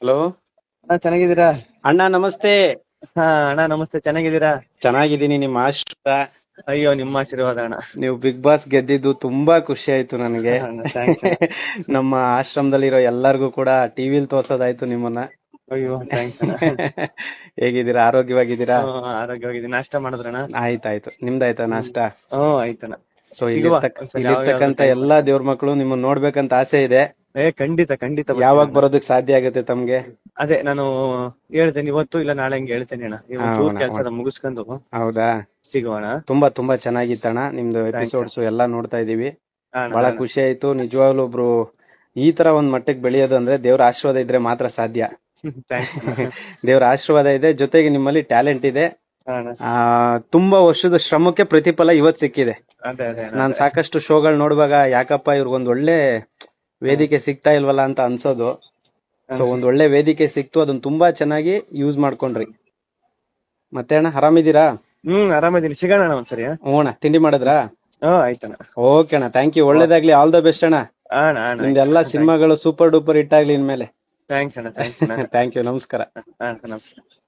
Hello ಅಣ್ಣ ಚೆನ್ನಾಗಿದ್ದೀರಾ? ಅಣ್ಣ ನಮಸ್ತೆ. ಹಾ ಅಣ್ಣ ನಮಸ್ತೆ, ಚೆನ್ನಾಗಿದ್ದೀರಾ? ಚೆನ್ನಾಗಿದ್ದೀನಿ. ನಿಮ್ಮ ಆಶೀರ್ವಾದ. ಅಯ್ಯೋ ನಿಮ್ಮ ಆಶೀರ್ವಾದ ಅಣ್ಣ. ನೀವು ಬಿಗ್ ಬಾಸ್ ಗೆದ್ದಿದ್ದು ತುಂಬಾ ಖುಷಿ ಆಯ್ತು ನನಗೆ. ಅಣ್ಣ ಥ್ಯಾಂಕ್ಸ್ ಅಣ್ಣ. ನಮ್ಮ ಆಶ್ರಮದಲ್ಲಿರೋ ಎಲ್ಲರಿಗೂ ಕೂಡ ಟಿವಿಲ್ ತೋರ್ಸೋದಾಯ್ತು ನಿಮ್ಮನ್ನ. ಅಯ್ಯೋ ಥ್ಯಾಂಕ್ಸ್ ಅಣ್ಣ. ಹೇಗಿದ್ದೀರಾ? ಆರೋಗ್ಯವಾಗಿದ್ದೀರಾ? ಆರೋಗ್ಯವಾಗಿದ್ದೀನಿ. ನಾಷ್ಟ ಮಾಡಿದ್ರಣ್ಣ? ಆಯ್ತಾಯ್ತು. ನಿಮ್ದಾಯ್ತಾ ನಾಷ್ಟ? ಆಯ್ತಣ್ಣ. ಸೊ ಸಿಗುವ ಒಂದ್ಸಲ ಯಾವ್ದಾದ್ರು ಇಲ್ಲಿರ್ತಕ್ಕಂತ ಟೈಮ್. ಎಲ್ಲಾ ದೇವ್ರ ಮಕ್ಕಳು ನಿಮ್ಮನ್ನ ನೋಡ್ಬೇಕಂತ ಆಸೆ ಇದೆ. ಖಂಡಿತ ಖಂಡಿತ ಯಾವಾಗ ಬರ್ತೀನಿ ಅಣ್ಣ. ಬರೋದಕ್ ಸಾಧ್ಯ ಆಗುತ್ತೆ ತಮ್ಗೆ? ಅದೇ ನಾನು ಹೇಳ್ತೇನೆ, ಇವತ್ತು ಇಲ್ಲ ನಾಳೆ ಹಂಗೆ ಹೇಳ್ತೇನೆ ಅಣ್ಣ. ಹಾ, ಒಂಚೂರು ಅಣ್ಣ, ಕೆಲಸ ಮುಗಿಸ್ಕೊಂಡು ಹೌದಾ? ಸಿಗುವಣ. ತುಂಬಾ ತುಂಬಾ ಚೆನ್ನಾಗಿತ್ತಣ್ಣ ನಿಮ್ದು ಥ್ಯಾಂಕ್ಸ್ ಎಪಿಸೋಡ್ಸ್ ಎಲ್ಲಾ ನೋಡ್ತಾ ಇದೀವಿ. ಅಣ್ಣ. ಬಹಳ ಅಣ್ಣ ಖುಷಿ ಆಯ್ತು. ನಿಜವಾಗ್ಲೂ ಒಬ್ರು ಈ ತರ ಒಂದ್ ಮಟ್ಟಕ್ಕೆ ಬೆಳೆಯೋದು ಅಂದ್ರೆ ದೇವ್ರ ಆಶೀರ್ವಾದ ಇದ್ರೆ ಮಾತ್ರ ಸಾಧ್ಯ. ಥ್ಯಾಂಕ್ಸ್ ಅಣ್ಣ. ದೇವ್ರ ಆಶೀರ್ವಾದ ಇದೆ, ಜೊತೆಗೆ ನಿಮ್ಮಲ್ಲಿ ಟ್ಯಾಲೆಂಟ್ ಇದೆ. ಅಣ್ಣ ತುಂಬಾ ವರ್ಷದ ಶ್ರಮಕ್ಕೆ ಪ್ರತಿಫಲ ಇವತ್ ಸಿಕ್ಕಿದೆ. ಅದೇ ಅದೇ ಅಣ್ಣ, ನಾನ್ ಅದೇ. ಸಾಕಷ್ಟು ಶೋಗಳು ನೋಡುವಾಗ ಯಾಕಪ್ಪ ಇವ್ರಿಗೊಂದ್ ಒಳ್ಳೆ ವೇದಿಕೆ ಸಿಗ್ತಾ ಇಲ್ವಲ್ಲ ಅಂತ ಅನ್ಸೋದು. ಸೊ ಒಂದ್ ಒಳ್ಳೆ ವೇದಿಕೆ ಸಿಕ್ತು, ಅದನ್ನ ತುಂಬಾ ಚೆನ್ನಾಗಿ ಯೂಸ್ ಮಾಡ್ಕೊಂಡ್ರಿ. ಮತ್ತೆ ಅಣ್ಣ ಆರಾಮಿದ್ದೀರಾ? ಆರಾಮಿದ್ದೀನಿ. ಸಿಗೋಣ ಅಣ್ಣ ಒಂದ್ಸರಿ. ಹ್ಞೂ ಅಣ್ಣ. ತಿಂಡಿ ಮಾಡಿದ್ರಾ? ಆಯ್ತಣ್ಣ. ಓಕೆ ಅಣ್ಣ, ಥ್ಯಾಂಕ್ ಯು. ಒಳ್ಳೇದಾಗ್ಲಿ, ಆಲ್ ದ ಬೆಸ್ಟ್ ಅಣ್ಣ. ಅಣ್ಣ ಅಣ್ಣ ನಿಮ್ದೆಲ್ಲಾ ಸಿನಿಮಾಗಳು ಸೂಪರ್ ಡೂಪರ್ ಹಿಟ್ ಆಗ್ಲಿ ಇನ್ಮೇಲೆ. ಥ್ಯಾಂಕ್ಸ್ ಅಣ್ಣ, ಥ್ಯಾಂಕ್ಸ್ ಅಣ್ಣ. Thank you. ನಮಸ್ಕಾರ. ನಮಸ್ಕಾರ.